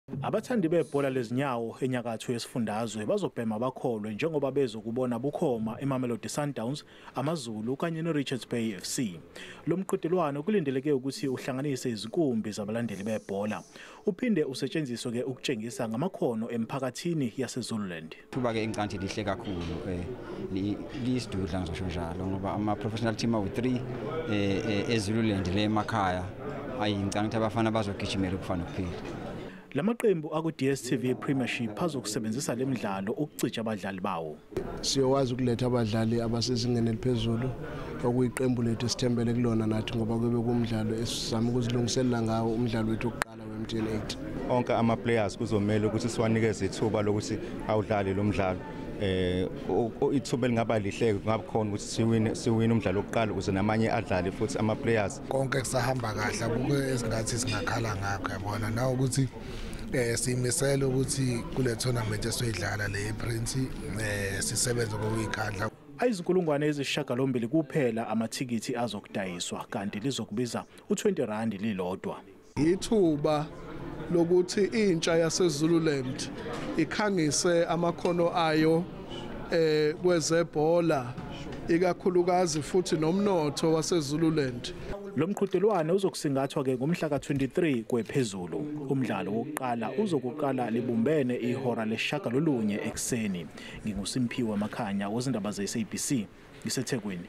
Abathandi bebhola lezinyawo enyakatho yesifundazwe bazobhema abakholwe njengoba bezokubona bukhoma eMamelodi Sundowns, Amazulu kanye neRichards Bay FC. Lomqhudelwano kulindeleke ukuthi uhlanganise izinkumbi zabalandeli bebhola. Uphinde usetshenziswe ke ukutshengisa ngamakhono emphakathini yaseZululand. Kuba ke incanti lihle kakhulu lisidudla ngisho njalo ngoba ama professional team awu3 eZululand le emakhaya ayincanti abafana bazogijimela ukufana kuphela. Lamaqembu aku DSTV premiership azokusebenzisa lemidlalo ukucija abadlali bawo. Siyowazi ukuletha abadlali abasezingeni eliphezulu okuyiqembu lethu sithembele kulona nathi ngoba kube kumdlalo esizama ukuzilungiselela ngawo umdlalo wethu oqala we-MTN8. Onke ama players kuzomela ukuthi siwanikeze ithuba lokuthi awudlale lo mdlalo. Ithuba lingaba lihle kungabe khona ukuthi siwine umdlalo oqala ukuze namanye adlale futhi ama players konke kusahamba kahle abuke esingathi singakhala ngakho yabona nawo ukuthi simisele ukuthi kule tournament esoyidlala le IPrince sisebenza ngokuyikhandla. Ayizinkulungwane ezisishiyagalombili kuphela amathikithi azokudayiswa kanti lizokubiza u20 lilodwa. Ithuba lokuthi intsha yaseZululand ikhangise amakhono ayo kwezebhola ikakhulukazi futhi nomnotho waseZululand. Lomqhudelwano uzokusingathwa ke ngomhla ka23 kwephezulu. Umdlalo wokuqala uzokuqala libumbene ihora le9 ekseni. NginguSimphiwe Makhanya wezindaba zeSABC ngiseThekwini.